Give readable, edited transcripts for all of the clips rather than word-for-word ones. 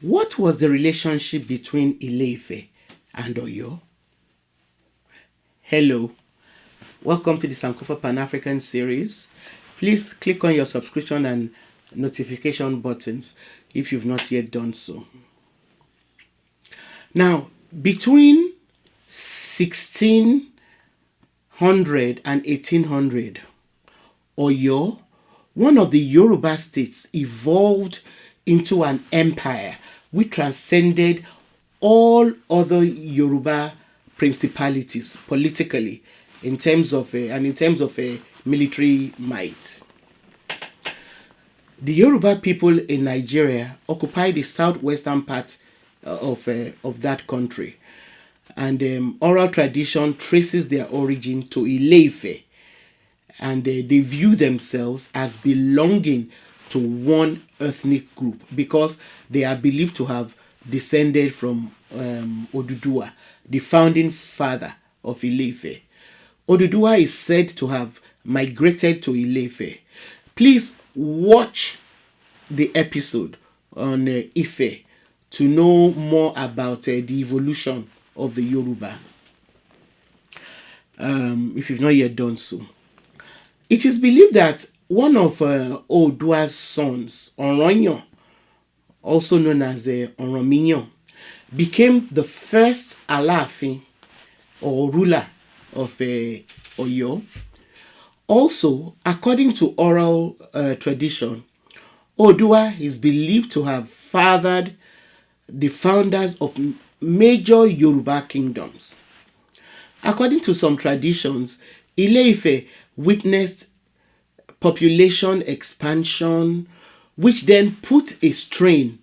What was the relationship between Ile-Ife and Oyo? Hello, welcome to the Sankofa Pan-African series. Please click on your subscription and notification buttons if you've not yet done so. Now, between 1600 and 1800, Oyo, one of the Yoruba states, evolved into an empire which transcended all other Yoruba principalities politically in terms of military might. The Yoruba people in Nigeria occupied the southwestern part of that country, and oral tradition traces their origin to Ile-Ife, and they view themselves as belonging to one ethnic group because they are believed to have descended from Oduduwa, the founding father of Ile-Ife. Oduduwa is said to have migrated to Ile-Ife. Please watch the episode on Ife to know more about the evolution of the Yoruba, if you've not yet done so. It is believed that one of Oduduwa's sons, Oronyo, also known as Orominyo, became the first Alaafin or ruler of Oyo. Also, according to oral tradition, Oduduwa is believed to have fathered the founders of major Yoruba kingdoms. According to some traditions, Ile-Ife witnessed population expansion, which then put a strain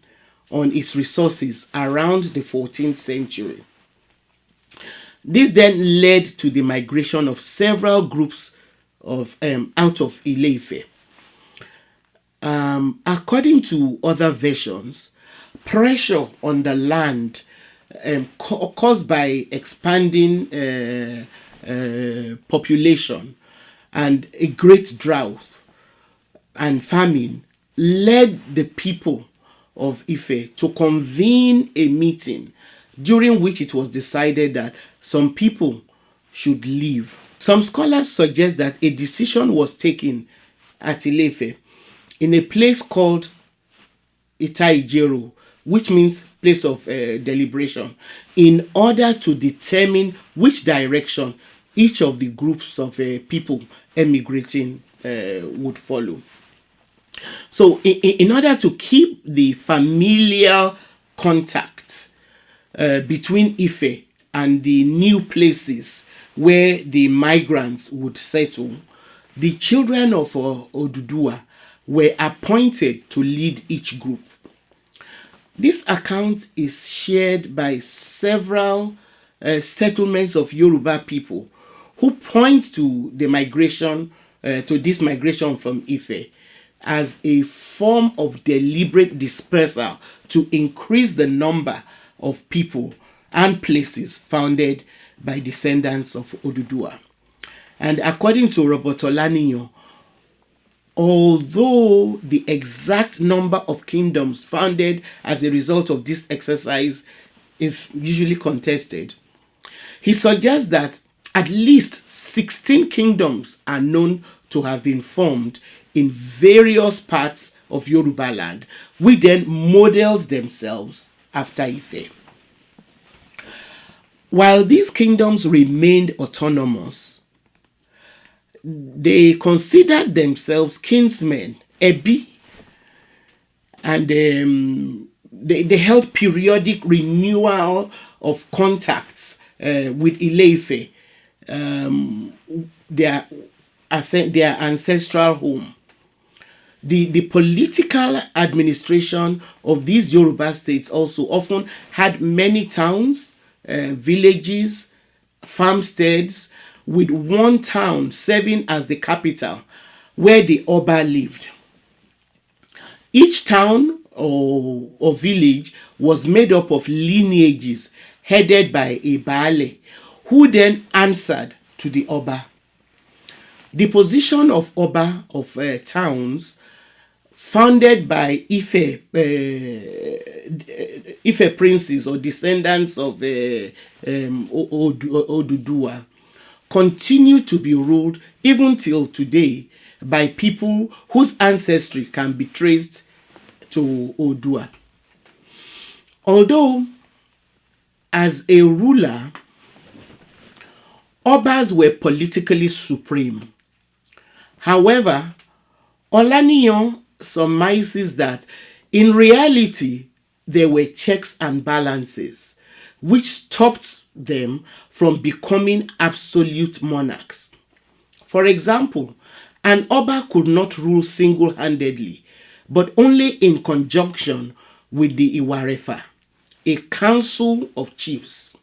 on its resources around the 14th century. This then led to the migration of several groups of out of Ile-Ife. According to other versions, pressure on the land caused by expanding population and a great drought and famine led the people of Ife to convene a meeting during which it was decided that some people should leave. Some scholars suggest that a decision was taken at Ile-Ife in a place called Ita-Ijero, which means place of deliberation, in order to determine which direction each of the groups of people emigrating would follow. So in order to keep the familial contact between Ife and the new places where the migrants would settle, the children of Oduduwa were appointed to lead each group. This account is shared by several settlements of Yoruba people who point to the migration, to this migration from Ife as a form of deliberate dispersal to increase the number of people and places founded by descendants of Oduduwa. And according to Roberto Laninho, although the exact number of kingdoms founded as a result of this exercise is usually contested, he suggests that at least 16 kingdoms are known to have been formed in various parts of Yoruba land, which then modeled themselves after Ife. While these kingdoms remained autonomous, they considered themselves kinsmen, Ebi, and they held periodic renewal of contacts with Ile-Ife, their ancestral home. The political administration of these Yoruba states also often had many towns, villages, farmsteads, with one town serving as the capital where the Oba lived. Each town or village was made up of lineages headed by a Baale, who then answered to the Oba. The position of Oba of towns founded by Ife princes or descendants of Oduduwa, continue to be ruled even till today by people whose ancestry can be traced to Odua. Although, as a ruler, Obas were politically supreme. However, Olaniyan surmises that in reality there were checks and balances which stopped them from becoming absolute monarchs. For example, an Oba could not rule single-handedly, but only in conjunction with the Iwarefa, a council of chiefs.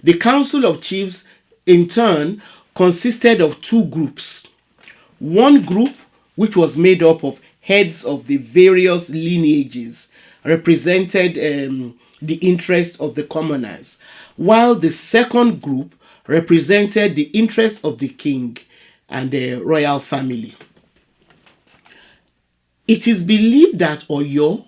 The council of chiefs, in turn, consisted of two groups. One group, which was made up of heads of the various lineages, represented the interests of the commoners, while the second group represented the interests of the king and the royal family. It is believed that Oyo,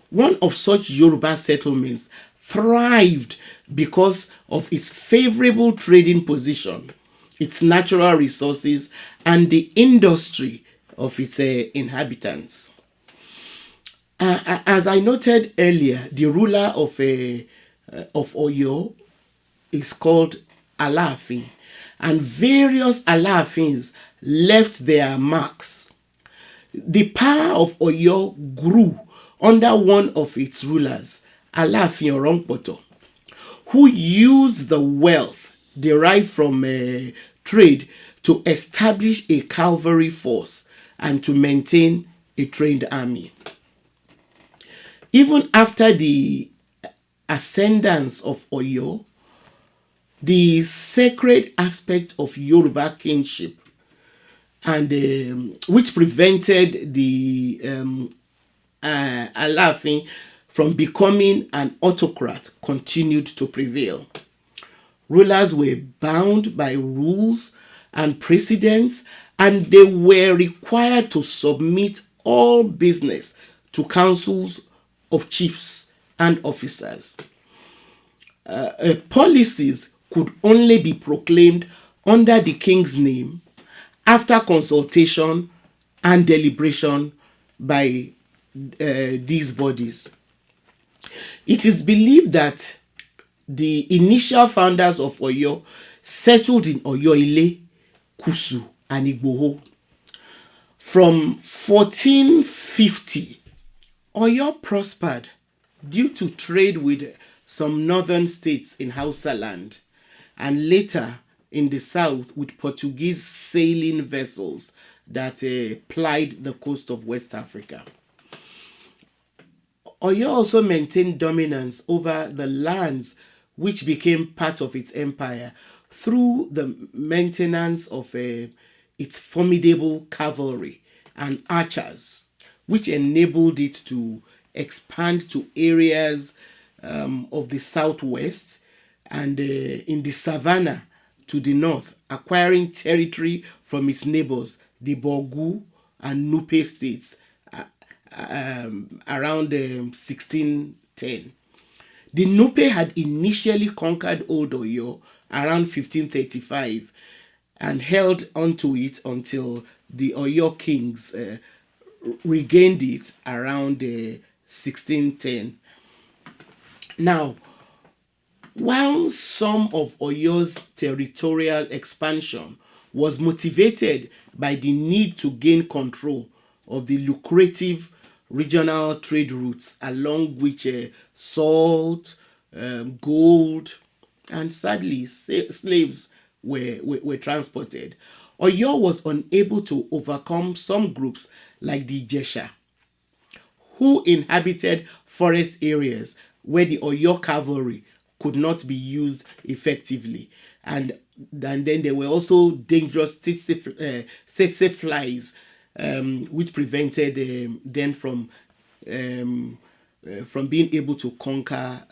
one of such Yoruba settlements, thrived because of its favorable trading position, its natural resources, and the industry of its inhabitants. As I noted earlier, the ruler of Oyo is called Alaafin, and various Alaafins left their marks. The power of Oyo grew under one of its rulers, Alaafin Orompoto, who used the wealth derived from trade to establish a cavalry force and to maintain a trained army. Even after the ascendance of Oyo, the sacred aspect of Yoruba kingship, and which prevented the Alaafin from becoming an autocrat, continued to prevail. Rulers were bound by rules and precedents, and they were required to submit all business to councils of chiefs and officers. Policies could only be proclaimed under the king's name after consultation and deliberation by these bodies. It is believed that the initial founders of Oyo settled in Oyo-Ile, Kusu, and Igboho. From 1450, Oyo prospered due to trade with some northern states in Hausa land, and later in the south with Portuguese sailing vessels that plied the coast of West Africa. Oyo also maintained dominance over the lands which became part of its empire through the maintenance of its formidable cavalry and archers, which enabled it to expand to areas of the southwest and in the savannah to the north, acquiring territory from its neighbors, the Bogu and Nupe states, around 1610. The Nupe had initially conquered Old Oyo around 1535 and held onto it until the Oyo kings regained it around 1610. Now, while some of Oyo's territorial expansion was motivated by the need to gain control of the lucrative regional trade routes along which salt, gold, and sadly slaves were transported, Oyo was unable to overcome some groups like the Ijesha, who inhabited forest areas where the Oyo cavalry could not be used effectively. And then there were also dangerous tsetse flies, which prevented them from being able to conquer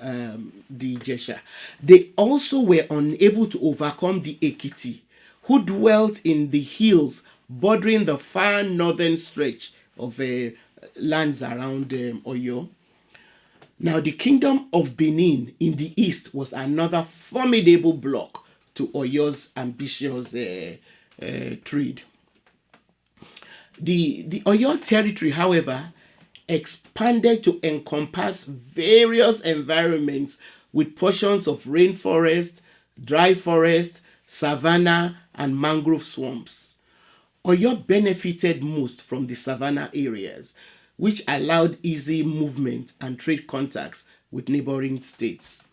the Ijesha. They also were unable to overcome the Ekiti, who dwelt in the hills bordering the far northern stretch of lands around Oyo. Now, the kingdom of Benin in the east was another formidable block to Oyo's ambitious trade. The Oyo territory, however, expanded to encompass various environments with portions of rainforest, dry forest, savannah, and mangrove swamps. Oyo benefited most from the savannah areas, which allowed easy movement and trade contacts with neighboring states.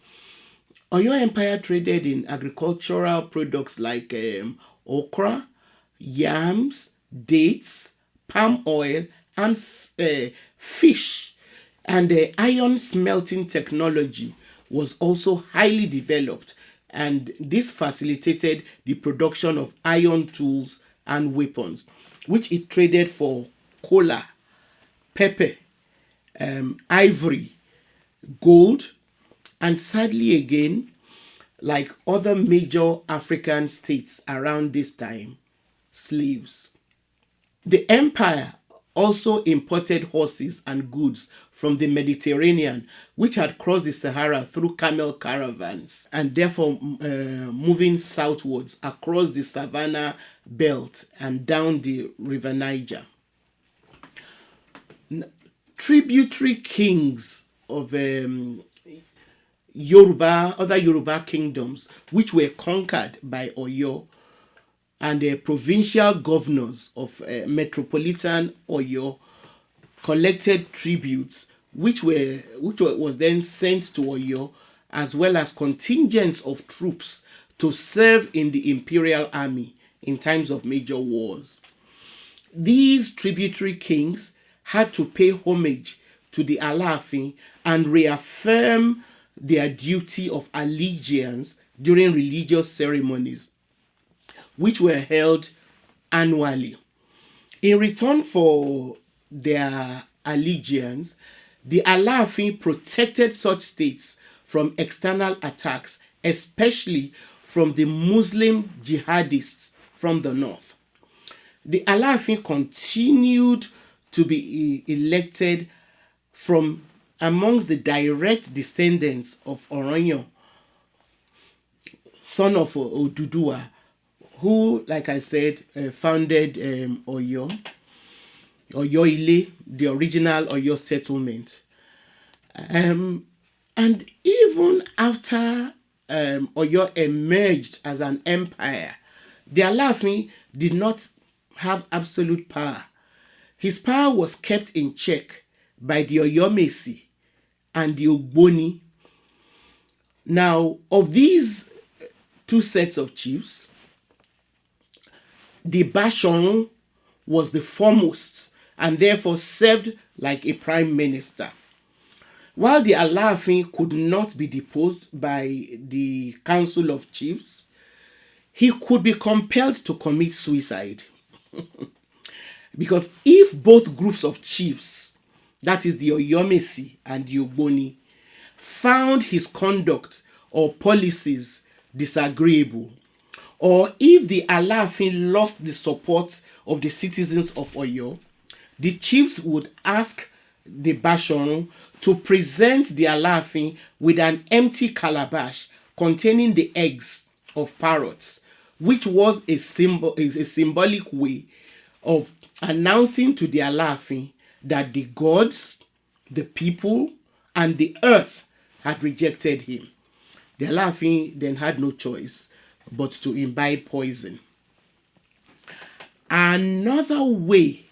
Oyo Empire traded in agricultural products like okra, yams, dates, palm oil, and fish. And the iron smelting technology was also highly developed, and this facilitated the production of iron tools and weapons, which it traded for kola, pepper, ivory, gold, and sadly again, like other major African states around this time, slaves. The empire also imported horses and goods from the Mediterranean, which had crossed the Sahara through camel caravans and therefore moving southwards across the savannah belt and down the river Niger. Tributary kings of other Yoruba kingdoms, which were conquered by Oyo, and the provincial governors of metropolitan Oyo collected tributes, which was then sent to Oyo, as well as contingents of troops to serve in the imperial army in times of major wars. These tributary kings had to pay homage to the Alaafin and reaffirm their duty of allegiance during religious ceremonies, which were held annually. In return for their allegiance, the Alaafin protected such states from external attacks, especially from the Muslim jihadists from the north. The Alaafin continued to be elected from amongst the direct descendants of Oranyo, son of Oduduwa, who, like I said, founded Oyo Ile, the original Oyo settlement. And even after Oyo emerged as an empire, the Alaafin did not have absolute power. His power was kept in check by the Oyomesi and the Ogboni. Now, of these two sets of chiefs, the Bashorun was the foremost and therefore served like a prime minister. While the Alaafin could not be deposed by the Council of Chiefs, he could be compelled to commit suicide. Because if both groups of chiefs, that is the Oyomesi and the Ogboni, found his conduct or policies disagreeable, or if the Alaafin lost the support of the citizens of Oyo, the chiefs would ask the Bashorun to present the Alaafin with an empty calabash containing the eggs of parrots, which was a symbolic way of announcing to the Alaafin that the gods, the people, and the earth had rejected him. The Alaafin then had no choice but to imbibe poison. Another way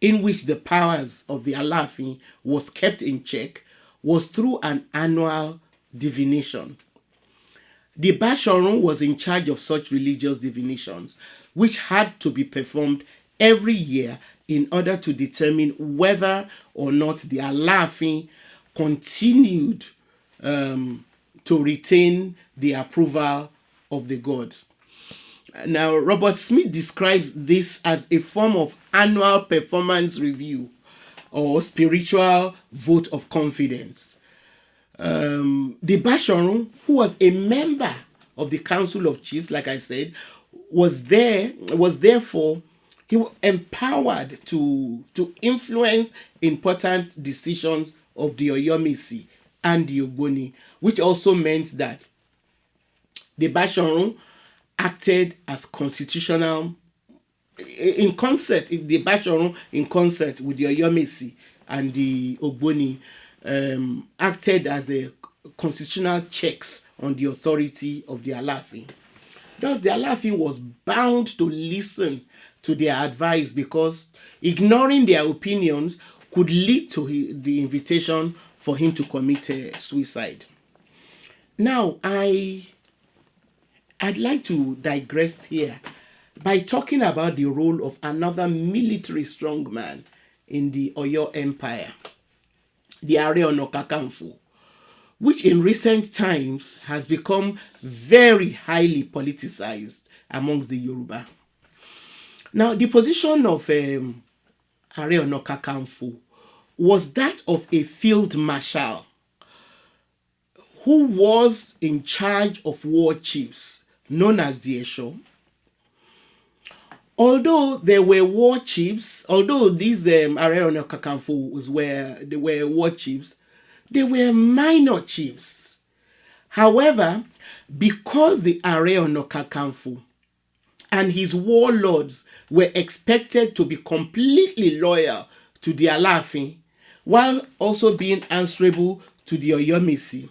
in which the powers of the Alaafin was kept in check was through an annual divination. The Bashorun was in charge of such religious divinations, which had to be performed every year in order to determine whether or not the Alaafin continued to retain the approval of the gods. Now, Robert Smith describes this as a form of annual performance review or spiritual vote of confidence. The Bashorun, who was a member of the Council of Chiefs, like I said, was therefore He was empowered to influence important decisions of the Oyomesi and the Ogboni, which also meant that the Bashorun acted as constitutional in concert, the Bashorun in concert with the Oyomesi and the Ogboni acted as the constitutional checks on the authority of the Alaafin. Thus, the Alaafin was bound to listen to their advice because ignoring their opinions could lead to the invitation for him to commit suicide. Now, I'd like to digress here by talking about the role of another military strongman in the Oyo Empire, the Are Ona Kakanfo, which in recent times has become very highly politicized amongst the Yoruba. Now, the position of Are Ona Kakanfo was that of a field marshal who was in charge of war chiefs known as the Esho. Although there were war chiefs, although these Are Ona Kakanfo were war chiefs, they were minor chiefs. However, because the Are Ona Kakanfo and his warlords were expected to be completely loyal to the Alaafin, while also being answerable to the Oyomesi,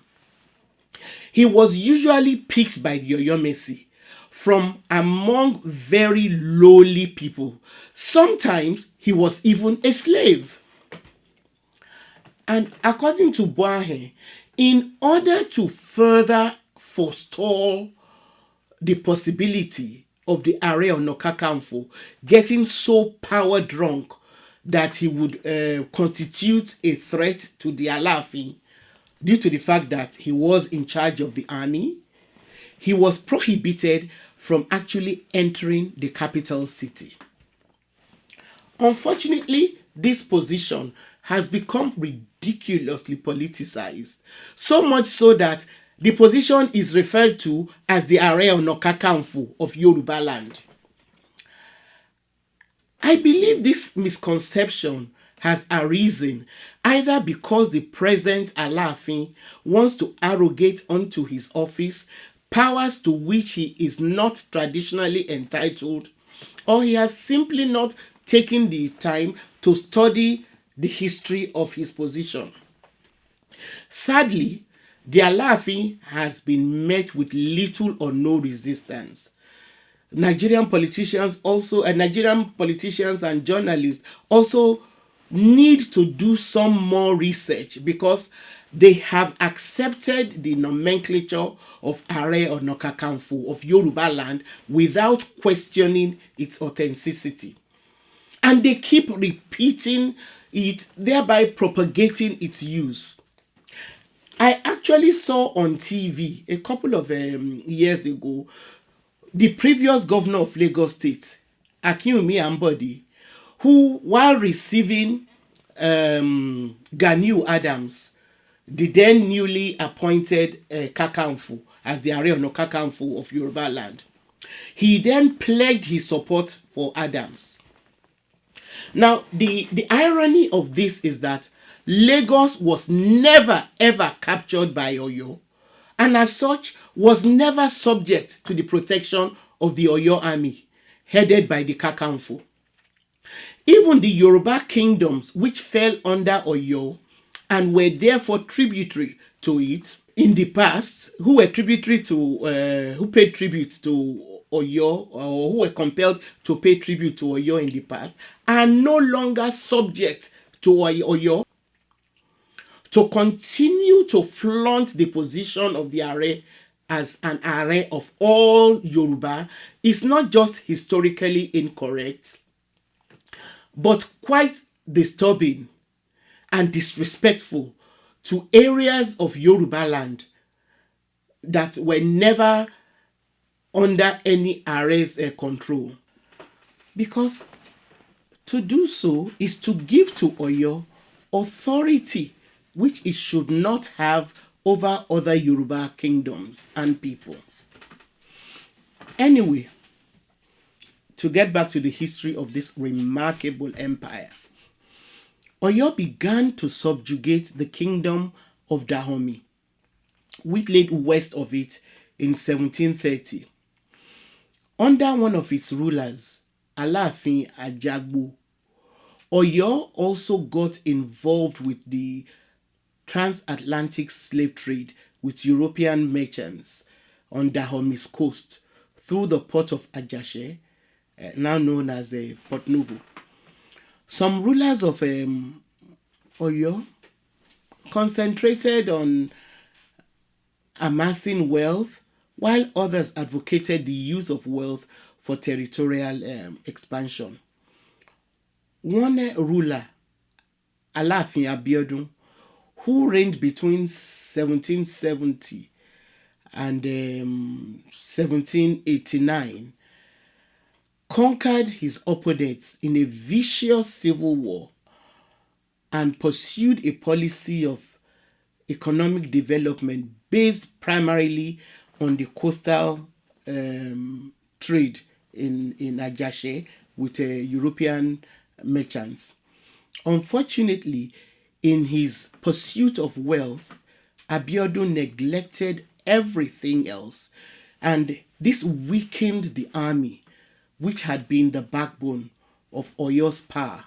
he was usually picked by the Oyomesi from among very lowly people. Sometimes he was even a slave. And according to Boahe, in order to further forestall the possibility of the Are Ona Kakanfo getting so power drunk that he would constitute a threat to the Alaafin, due to the fact that he was in charge of the army, he was prohibited from actually entering the capital city. Unfortunately, this position has become ridiculously politicized, so much so that the position is referred to as the Are Ona Kakanfo of Yoruba land. I believe this misconception has arisen either because the present Alaafin wants to arrogate onto his office powers to which he is not traditionally entitled, or he has simply not taken the time to study the history of his position. Sadly, the Alaafin has been met with little or no resistance. Nigerian politicians and journalists also need to do some more research because they have accepted the nomenclature of Are Ona Kakanfo of Yoruba land without questioning its authenticity. And they keep repeating it, thereby propagating its use. I actually saw on TV a couple of years ago the previous governor of Lagos State, Akinwumi Ambode, who, while receiving Ganiu Adams, the then newly appointed Kakanfo, as the Are Ona Kakanfo of Yoruba land, he then pledged his support for Adams. Now, the irony of this is that Lagos was never ever captured by Oyo, and as such was never subject to the protection of the Oyo army, headed by the Kakanfo. Even the Yoruba kingdoms which fell under Oyo and were therefore tributary to it in the past, who paid tribute to Oyo, or who were compelled to pay tribute to Oyo in the past, are no longer subject to Oyo. To continue to flaunt the position of the Are as an Are of all Yoruba is not just historically incorrect, but quite disturbing and disrespectful to areas of Yoruba land that were never under any Are's control. Because to do so is to give to Oyo authority which it should not have over other Yoruba kingdoms and people. Anyway, to get back to the history of this remarkable empire, Oyo began to subjugate the kingdom of Dahomey, which lay west of it in 1730. Under one of its rulers, Aláàfin Ajagbo, Oyo also got involved with the transatlantic slave trade with European merchants on Dahomey's coast through the port of Ajase, now known as Port Novo. Some rulers of Oyo concentrated on amassing wealth, while others advocated the use of wealth for territorial expansion. One ruler, Aláàfin Abiodun, who reigned between 1770 and 1789, conquered his opponents in a vicious civil war and pursued a policy of economic development based primarily on the coastal trade in Ajase with European merchants. Unfortunately, in his pursuit of wealth, Abiodun neglected everything else, and this weakened the army, which had been the backbone of Oyo's power,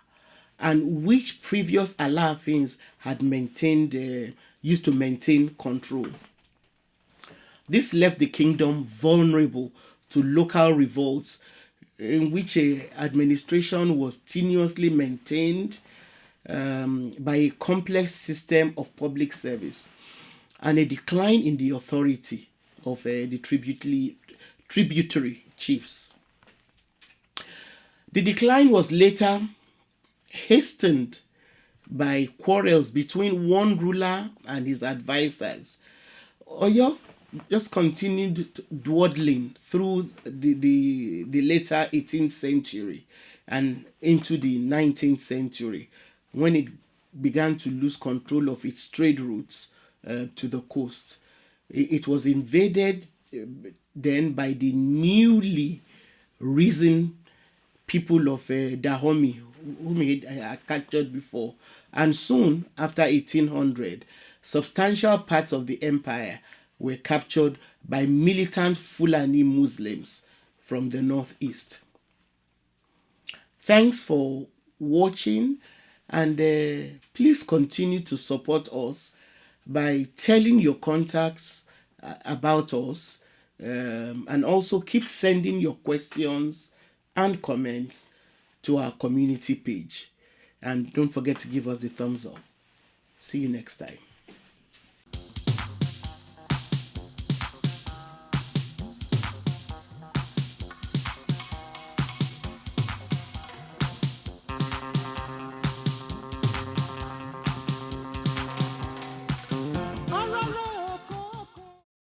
and which previous Alaafins had used to maintain control. This left the kingdom vulnerable to local revolts, in which administration was tenuously maintained by a complex system of public service, and a decline in the authority of the tributary chiefs. The decline was later hastened by quarrels between one ruler and his advisors. Oyo just continued dawdling through the later 18th century and into the 19th century, when it began to lose control of its trade routes to the coast. It was invaded then by the newly risen people of Dahomey, whom he had captured before. And soon, after 1800, substantial parts of the empire were captured by militant Fulani Muslims from the northeast. Thanks for watching, and please continue to support us by telling your contacts about us, and also keep sending your questions and comments to our community page. And don't forget to give us the thumbs up. See you next time.